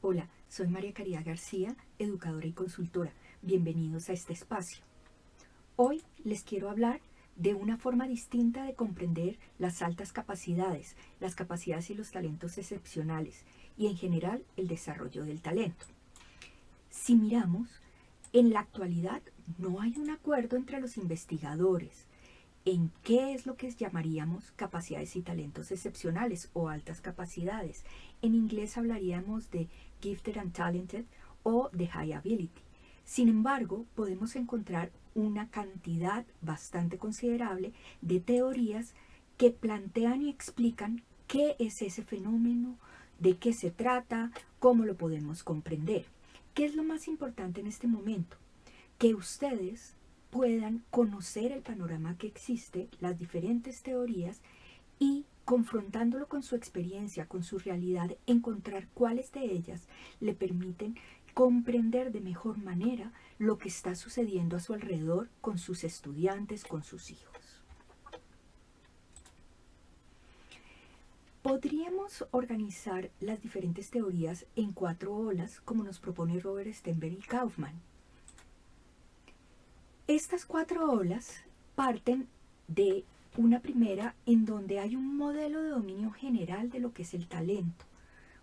Hola, soy María Caridad García, educadora y consultora. Bienvenidos a este espacio. Hoy les quiero hablar de una forma distinta de comprender las altas capacidades, las capacidades y los talentos excepcionales y en general el desarrollo del talento. Si miramos, en la actualidad no hay un acuerdo entre los investigadores en qué es lo que llamaríamos capacidades y talentos excepcionales o altas capacidades. En inglés hablaríamos de gifted and talented o de high ability. Sin embargo, podemos encontrar una cantidad bastante considerable de teorías que plantean y explican qué es ese fenómeno, de qué se trata, cómo lo podemos comprender. ¿Qué es lo más importante en este momento? Que ustedes puedan conocer el panorama que existe, las diferentes teorías y confrontándolo con su experiencia, con su realidad, encontrar cuáles de ellas le permiten comprender de mejor manera lo que está sucediendo a su alrededor con sus estudiantes, con sus hijos. Podríamos organizar las diferentes teorías en 4 olas, como nos propone Robert Sternberg y Kaufman. Estas 4 olas parten de una primera en donde hay un modelo de dominio general de lo que es el talento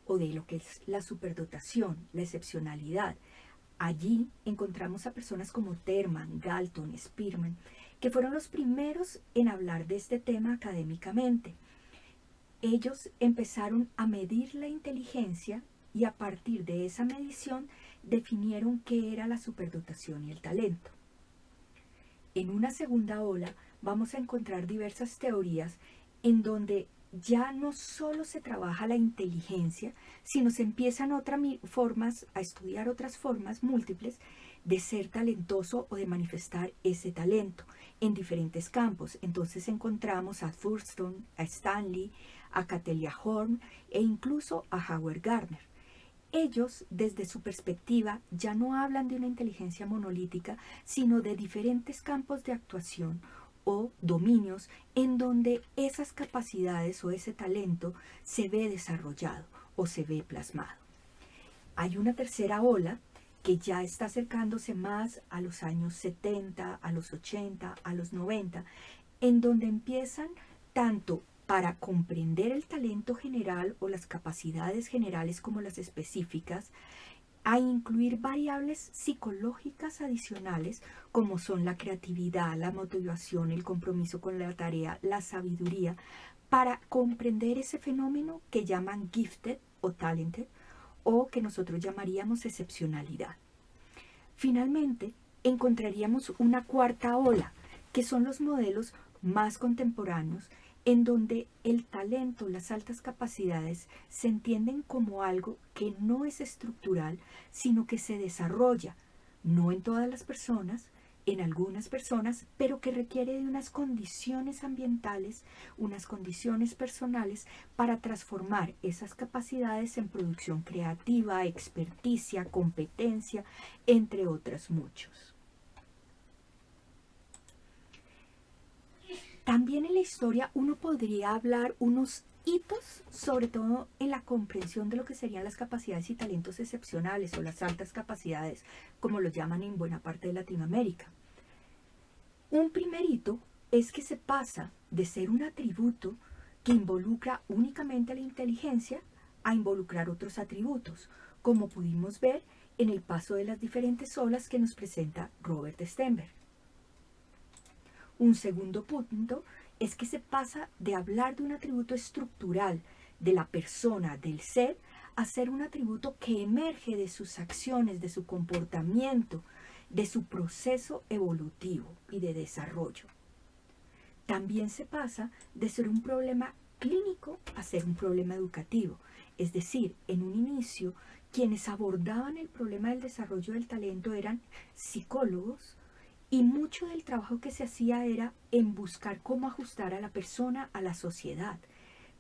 o de lo que es la superdotación, la excepcionalidad. Allí encontramos a personas como Terman, Galton, Spearman, que fueron los primeros en hablar de este tema académicamente. Ellos empezaron a medir la inteligencia y a partir de esa medición definieron qué era la superdotación y el talento. En una segunda ola vamos a encontrar diversas teorías en donde ya no solo se trabaja la inteligencia, sino se empiezan a estudiar otras formas múltiples de ser talentoso o de manifestar ese talento en diferentes campos. Entonces encontramos a Thurston, a Stanley, a Catelia Horn e incluso a Howard Gardner. Ellos, desde su perspectiva, ya no hablan de una inteligencia monolítica, sino de diferentes campos de actuación o dominios en donde esas capacidades o ese talento se ve desarrollado o se ve plasmado. Hay una tercera ola que ya está acercándose más a los años 70, a los 80, a los 90, en donde empiezan tanto para comprender el talento general o las capacidades generales como las específicas, a incluir variables psicológicas adicionales como son la creatividad, la motivación, el compromiso con la tarea, la sabiduría, para comprender ese fenómeno que llaman gifted o talented o que nosotros llamaríamos excepcionalidad. Finalmente, encontraríamos una cuarta ola, que son los modelos más contemporáneos en donde el talento, las altas capacidades se entienden como algo que no es estructural, sino que se desarrolla, no en todas las personas, en algunas personas, pero que requiere de unas condiciones ambientales, unas condiciones personales para transformar esas capacidades en producción creativa, experticia, competencia, entre otros muchos. También en la historia uno podría hablar unos hitos, sobre todo en la comprensión de lo que serían las capacidades y talentos excepcionales o las altas capacidades, como lo llaman en buena parte de Latinoamérica. Un primer hito es que se pasa de ser un atributo que involucra únicamente a la inteligencia a involucrar otros atributos, como pudimos ver en el paso de las diferentes olas que nos presenta Robert Sternberg. Un segundo punto es que se pasa de hablar de un atributo estructural de la persona, del ser, a ser un atributo que emerge de sus acciones, de su comportamiento, de su proceso evolutivo y de desarrollo. También se pasa de ser un problema clínico a ser un problema educativo. Es decir, en un inicio, quienes abordaban el problema del desarrollo del talento eran psicólogos, y mucho del trabajo que se hacía era en buscar cómo ajustar a la persona a la sociedad.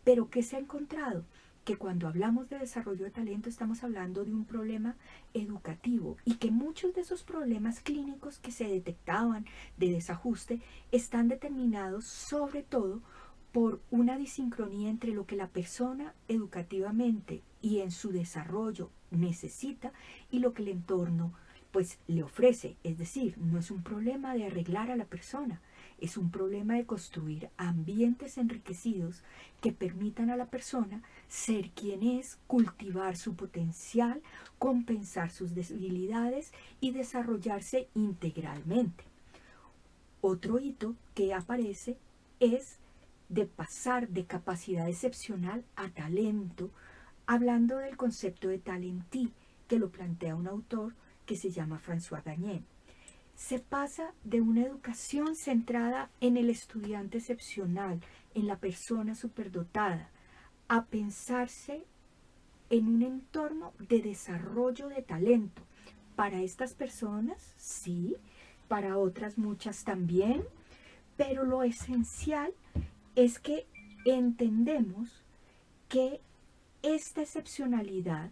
Pero ¿qué se ha encontrado? Que cuando hablamos de desarrollo de talento estamos hablando de un problema educativo y que muchos de esos problemas clínicos que se detectaban de desajuste están determinados sobre todo por una disincronía entre lo que la persona educativamente y en su desarrollo necesita y lo que el entorno pues le ofrece. Es decir, no es un problema de arreglar a la persona, es un problema de construir ambientes enriquecidos que permitan a la persona ser quien es, cultivar su potencial, compensar sus debilidades y desarrollarse integralmente. Otro hito que aparece es de pasar de capacidad excepcional a talento, hablando del concepto de talentí, que lo plantea un autor que se llama François Gagné. Se pasa de una educación centrada en el estudiante excepcional, en la persona superdotada, a pensarse en un entorno de desarrollo de talento. Para estas personas, sí, para otras muchas también, pero lo esencial es que entendemos que esta excepcionalidad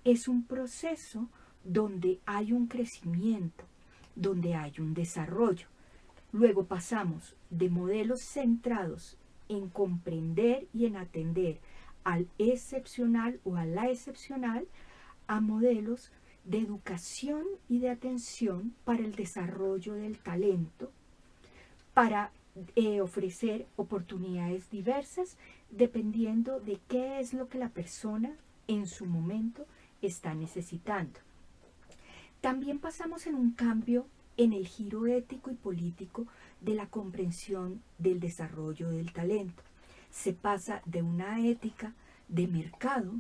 es un proceso donde hay un crecimiento, donde hay un desarrollo. Luego pasamos de modelos centrados en comprender y en atender al excepcional o a la excepcional a modelos de educación y de atención para el desarrollo del talento, para ofrecer oportunidades diversas dependiendo de qué es lo que la persona en su momento está necesitando. También pasamos en un cambio en el giro ético y político de la comprensión del desarrollo del talento. Se pasa de una ética de mercado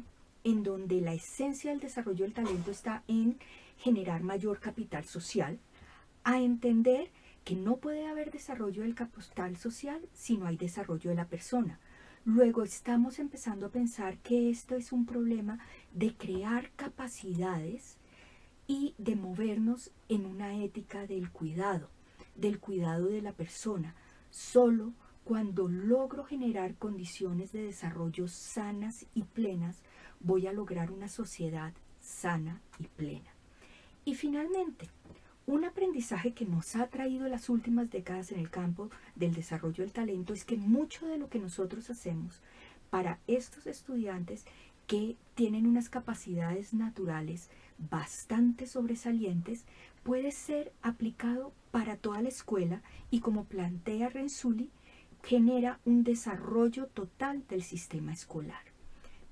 en donde la esencia del desarrollo del talento está en generar mayor capital social, a entender que no puede haber desarrollo del capital social si no hay desarrollo de la persona. Luego estamos empezando a pensar que esto es un problema de crear capacidades y de movernos en una ética del cuidado de la persona. Solo cuando logro generar condiciones de desarrollo sanas y plenas, voy a lograr una sociedad sana y plena. Y finalmente, un aprendizaje que nos ha traído las últimas décadas en el campo del desarrollo del talento es que mucho de lo que nosotros hacemos para estos estudiantes que tienen unas capacidades naturales bastante sobresalientes puede ser aplicado para toda la escuela y, como plantea Renzulli, genera un desarrollo total del sistema escolar.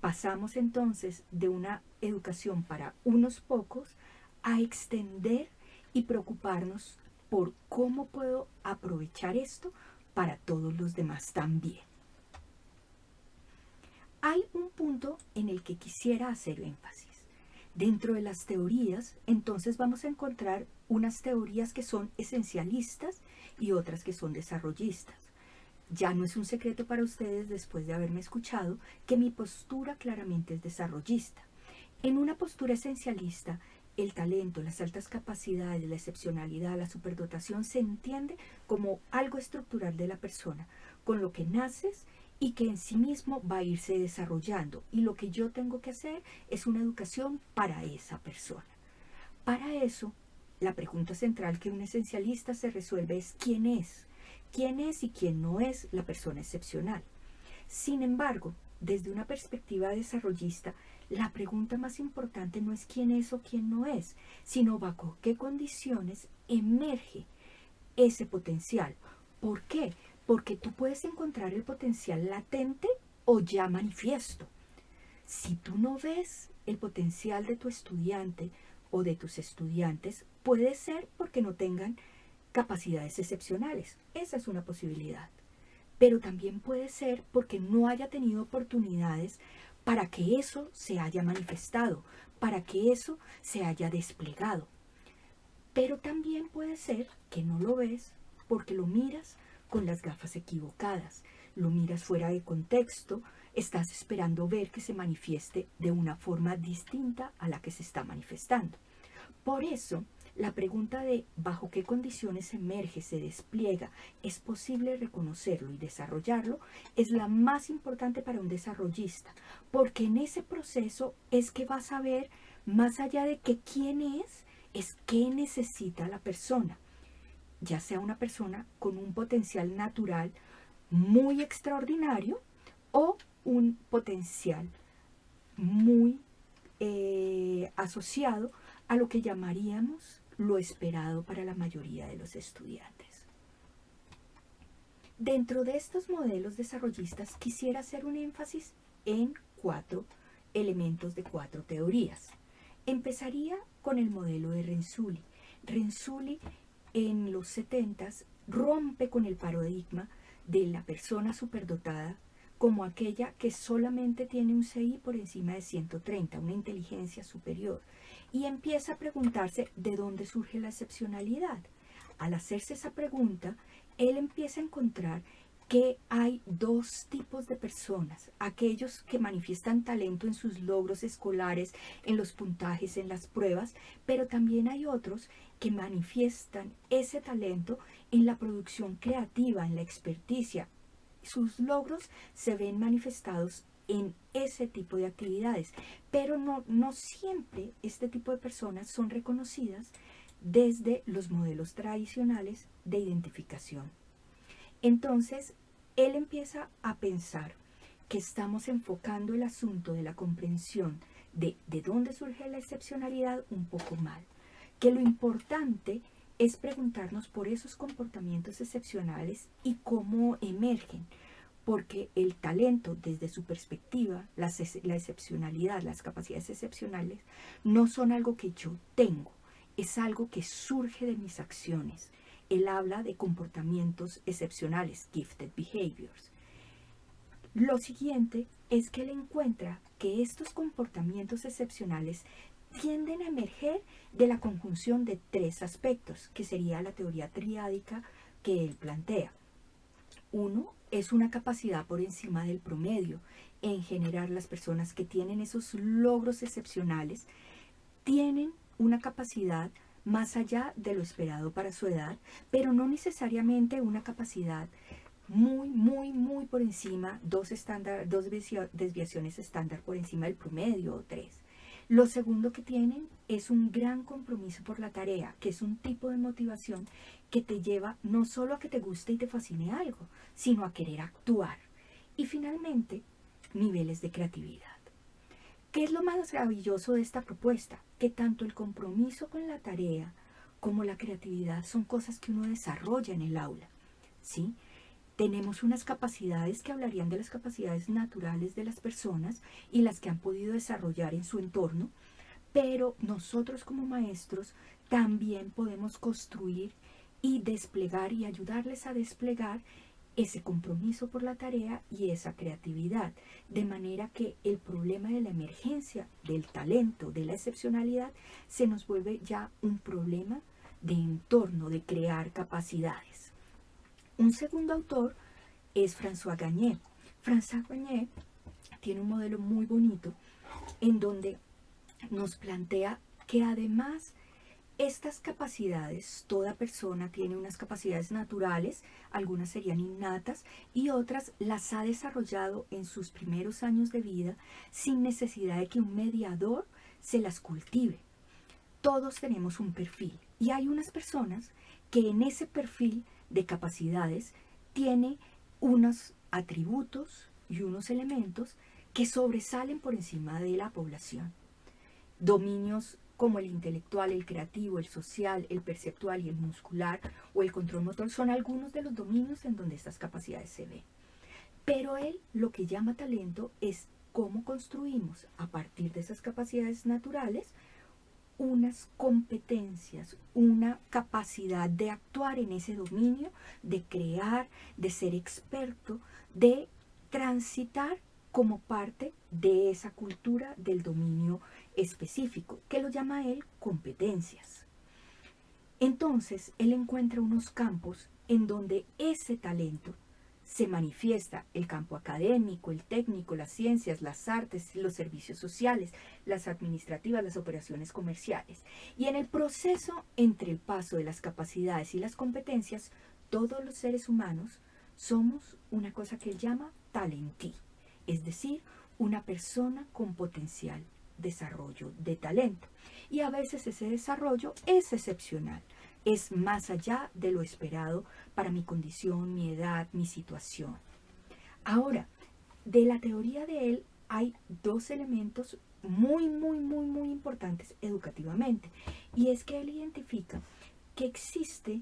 Pasamos entonces de una educación para unos pocos a extender y preocuparnos por cómo puedo aprovechar esto para todos los demás también. Hay un punto en el que quisiera hacer énfasis. Dentro de las teorías, entonces vamos a encontrar unas teorías que son esencialistas y otras que son desarrollistas. Ya no es un secreto para ustedes, después de haberme escuchado, que mi postura claramente es desarrollista. En una postura esencialista, el talento, las altas capacidades, la excepcionalidad, la superdotación se entiende como algo estructural de la persona, con lo que naces y que en sí mismo va a irse desarrollando. Y lo que yo tengo que hacer es una educación para esa persona. Para eso, la pregunta central que un esencialista se resuelve es ¿quién es? ¿Quién es y quién no es la persona excepcional? Sin embargo, desde una perspectiva desarrollista, la pregunta más importante no es quién es o quién no es, sino bajo qué condiciones emerge ese potencial. ¿Por qué? Porque tú puedes encontrar el potencial latente o ya manifiesto. Si tú no ves el potencial de tu estudiante o de tus estudiantes, puede ser porque no tengan capacidades excepcionales. Esa es una posibilidad. Pero también puede ser porque no haya tenido oportunidades para que eso se haya manifestado, para que eso se haya desplegado. Pero también puede ser que no lo ves porque lo miras con las gafas equivocadas, lo miras fuera de contexto, estás esperando ver que se manifieste de una forma distinta a la que se está manifestando. Por eso, la pregunta de bajo qué condiciones emerge, se despliega, es posible reconocerlo y desarrollarlo, es la más importante para un desarrollista, porque en ese proceso es que vas a ver, más allá de que quién es qué necesita la persona, ya sea una persona con un potencial natural muy extraordinario o un potencial muy asociado a lo que llamaríamos lo esperado para la mayoría de los estudiantes. Dentro de estos modelos desarrollistas quisiera hacer un énfasis en 4 elementos de 4 teorías. Empezaría con el modelo de Renzulli. Renzulli en los 70s rompe con el paradigma de la persona superdotada como aquella que solamente tiene un CI por encima de 130, una inteligencia superior, y empieza a preguntarse de dónde surge la excepcionalidad. Al hacerse esa pregunta, él empieza a encontrar que hay 2 tipos de personas: aquellos que manifiestan talento en sus logros escolares, en los puntajes, en las pruebas, pero también hay otros que manifiestan ese talento en la producción creativa, en la experticia. Sus logros se ven manifestados en ese tipo de actividades, pero no siempre este tipo de personas son reconocidas desde los modelos tradicionales de identificación. Entonces, él empieza a pensar que estamos enfocando el asunto de la comprensión de dónde surge la excepcionalidad un poco mal, que lo importante es preguntarnos por esos comportamientos excepcionales y cómo emergen, porque el talento desde su perspectiva, la excepcionalidad, las capacidades excepcionales, no son algo que yo tengo, es algo que surge de mis acciones. Él habla de comportamientos excepcionales, gifted behaviors. Lo siguiente es que él encuentra que estos comportamientos excepcionales tienden a emerger de la conjunción de 3 aspectos, que sería la teoría triádica que él plantea. Uno es una capacidad por encima del promedio. En general, las personas que tienen esos logros excepcionales tienen una capacidad más allá de lo esperado para su edad, pero no necesariamente una capacidad muy por encima, 2 desviaciones estándar por encima del promedio o 3. Lo segundo que tienen es un gran compromiso por la tarea, que es un tipo de motivación que te lleva no solo a que te guste y te fascine algo, sino a querer actuar. Y finalmente, niveles de creatividad. ¿Qué es lo más maravilloso de esta propuesta? Que tanto el compromiso con la tarea como la creatividad son cosas que uno desarrolla en el aula, ¿sí? Tenemos unas capacidades que hablarían de las capacidades naturales de las personas y las que han podido desarrollar en su entorno, pero nosotros como maestros también podemos construir y desplegar y ayudarles a desplegar ese compromiso por la tarea y esa creatividad, de manera que el problema de la emergencia, del talento, de la excepcionalidad, se nos vuelve ya un problema de entorno, de crear capacidades. Un segundo autor es François Gagné. François Gagné tiene un modelo muy bonito en donde nos plantea que además estas capacidades, toda persona tiene unas capacidades naturales, algunas serían innatas y otras las ha desarrollado en sus primeros años de vida sin necesidad de que un mediador se las cultive. Todos tenemos un perfil y hay unas personas que en ese perfil de capacidades tiene unos atributos y unos elementos que sobresalen por encima de la población. Dominios como el intelectual, el creativo, el social, el perceptual y el muscular o el control motor son algunos de los dominios en donde estas capacidades se ven. Pero él lo que llama talento es cómo construimos a partir de esas capacidades naturales unas competencias, una capacidad de actuar en ese dominio, de crear, de ser experto, de transitar como parte de esa cultura del dominio específico, que lo llama él competencias. Entonces, él encuentra unos campos en donde ese talento se manifiesta: el campo académico, el técnico, las ciencias, las artes, los servicios sociales, las administrativas, las operaciones comerciales. Y en el proceso entre el paso de las capacidades y las competencias, todos los seres humanos somos una cosa que él llama talentí, es decir, una persona con potencial desarrollo de talento. Y a veces ese desarrollo es excepcional. es más allá de lo esperado para mi condición, mi edad, mi situación. Ahora, de la teoría de él hay dos elementos muy importantes educativamente. Y es que él identifica que existe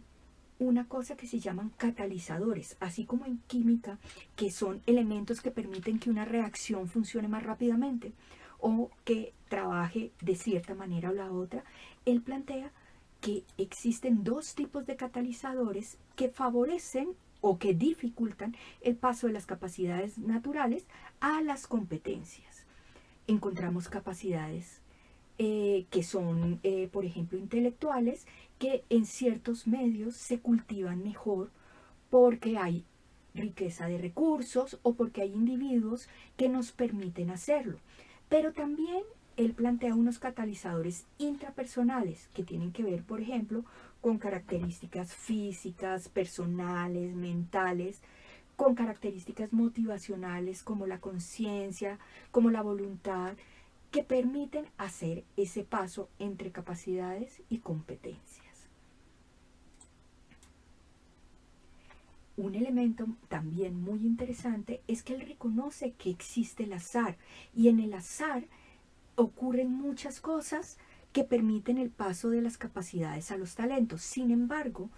una cosa que se llaman catalizadores, así como en química, que son elementos que permiten que una reacción funcione más rápidamente o que trabaje de cierta manera o la otra. Él plantea que existen dos tipos de catalizadores que favorecen o que dificultan el paso de las capacidades naturales a las competencias. Encontramos capacidades que son, por ejemplo, intelectuales, que en ciertos medios se cultivan mejor porque hay riqueza de recursos o porque hay individuos que nos permiten hacerlo. Pero también él plantea unos catalizadores intrapersonales que tienen que ver, por ejemplo, con características físicas, personales, mentales, con características motivacionales como la conciencia, como la voluntad, que permiten hacer ese paso entre capacidades y competencias. Un elemento también muy interesante es que él reconoce que existe el azar, y en el azar ocurren muchas cosas que permiten el paso de las capacidades a los talentos. Sin embargo,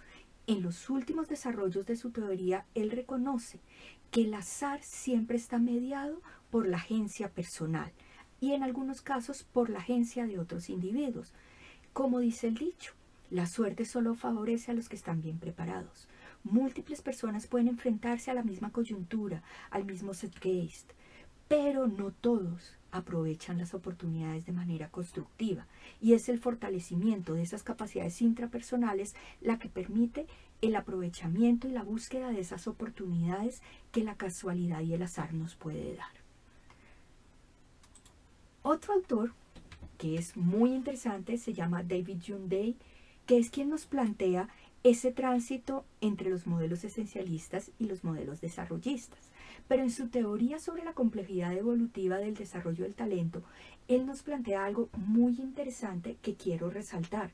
en los últimos desarrollos de su teoría, él reconoce que el azar siempre está mediado por la agencia personal y en algunos casos por la agencia de otros individuos. Como dice el dicho, la suerte solo favorece a los que están bien preparados. Múltiples personas pueden enfrentarse a la misma coyuntura, al mismo zeitgeist, pero no todos aprovechan las oportunidades de manera constructiva, y es el fortalecimiento de esas capacidades intrapersonales la que permite el aprovechamiento y la búsqueda de esas oportunidades que la casualidad y el azar nos puede dar. Otro autor que es muy interesante se llama David June Day, que es quien nos plantea ese tránsito entre los modelos esencialistas y los modelos desarrollistas. Pero en su teoría sobre la complejidad evolutiva del desarrollo del talento, él nos plantea algo muy interesante que quiero resaltar,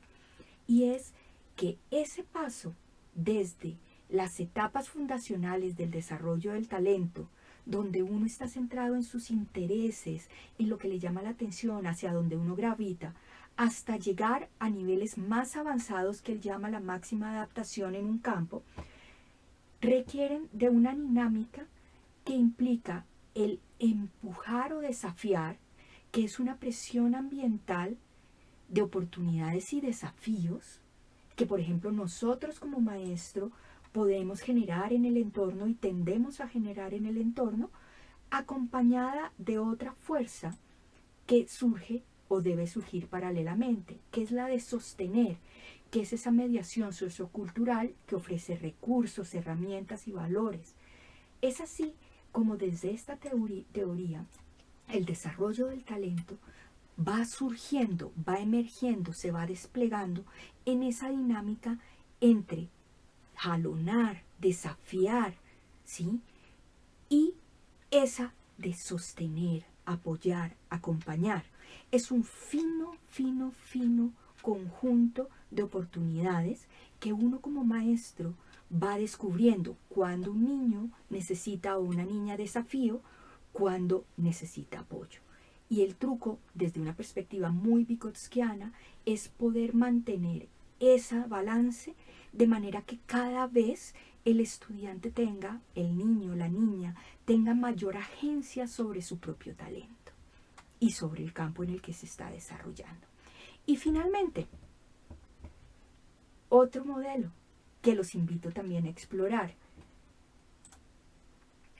y es que ese paso desde las etapas fundacionales del desarrollo del talento, donde uno está centrado en sus intereses, en lo que le llama la atención, hacia donde uno gravita, hasta llegar a niveles más avanzados que él llama la máxima adaptación en un campo, requieren de una dinámica que implica el empujar o desafiar, que es una presión ambiental de oportunidades y desafíos que, por ejemplo, nosotros como maestro podemos generar en el entorno y tendemos a generar en el entorno, acompañada de otra fuerza que surge o debe surgir paralelamente, que es la de sostener, que es esa mediación sociocultural que ofrece recursos, herramientas y valores. Es así como desde esta teoría el desarrollo del talento va surgiendo, va emergiendo, se va desplegando en esa dinámica entre jalonar, desafiar, ¿sí? Y esa de sostener, apoyar, acompañar. Es un fino conjunto de oportunidades que uno como maestro va descubriendo cuando un niño necesita o una niña desafío, cuando necesita apoyo. Y el truco, desde una perspectiva muy vygotskiana, es poder mantener esa balance de manera que cada vez el estudiante tenga, el niño, la niña, tenga mayor agencia sobre su propio talento y sobre el campo en el que se está desarrollando. Y finalmente, otro modelo que los invito también a explorar.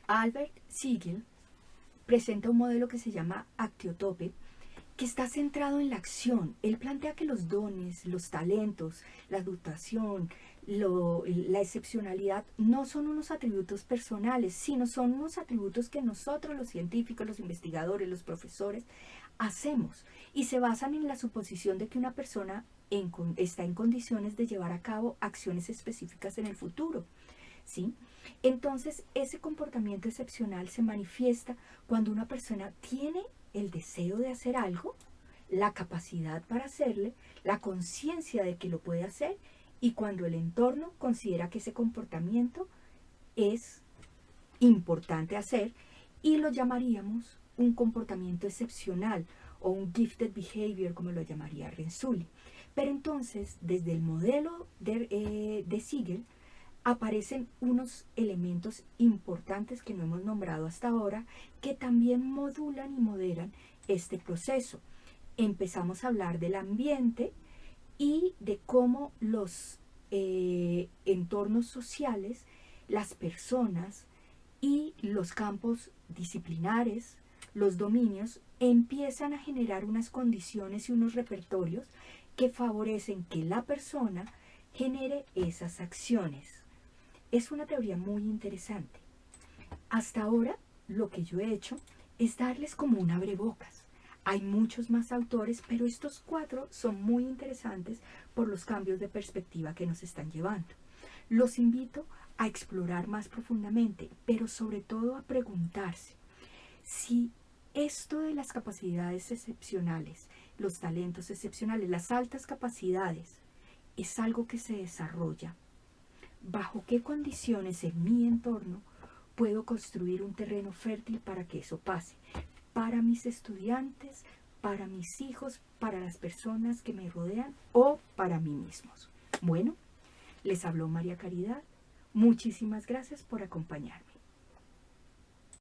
Albert Siegel presenta un modelo que se llama Actiotope, que está centrado en la acción. Él plantea que los dones, los talentos, la dotación, la excepcionalidad no son unos atributos personales, sino son unos atributos que nosotros, los científicos, los investigadores, los profesores, hacemos, y se basan en la suposición de que una persona está en condiciones de llevar a cabo acciones específicas en el futuro, ¿sí? Entonces, ese comportamiento excepcional se manifiesta cuando una persona tiene el deseo de hacer algo, la capacidad para hacerle, la conciencia de que lo puede hacer y cuando el entorno considera que ese comportamiento es importante hacer y lo llamaríamos un comportamiento excepcional o un gifted behavior, como lo llamaría Renzulli. Pero entonces, desde el modelo de Siegel, aparecen unos elementos importantes que no hemos nombrado hasta ahora, que también modulan y moderan este proceso. Empezamos a hablar del ambiente y de cómo los entornos sociales, las personas y los campos disciplinares, los dominios, empiezan a generar unas condiciones y unos repertorios que favorecen que la persona genere esas acciones. Es una teoría muy interesante. Hasta ahora lo que yo he hecho es darles como un abrebocas. Hay muchos más autores, pero estos 4 son muy interesantes por los cambios de perspectiva que nos están llevando. Los invito a explorar más profundamente, pero sobre todo a preguntarse si esto de las capacidades excepcionales, los talentos excepcionales, las altas capacidades, es algo que se desarrolla. ¿Bajo qué condiciones en mi entorno puedo construir un terreno fértil para que eso pase? Para mis estudiantes, para mis hijos, para las personas que me rodean o para mí mismos. Bueno, les habló María Caridad. Muchísimas gracias por acompañarme.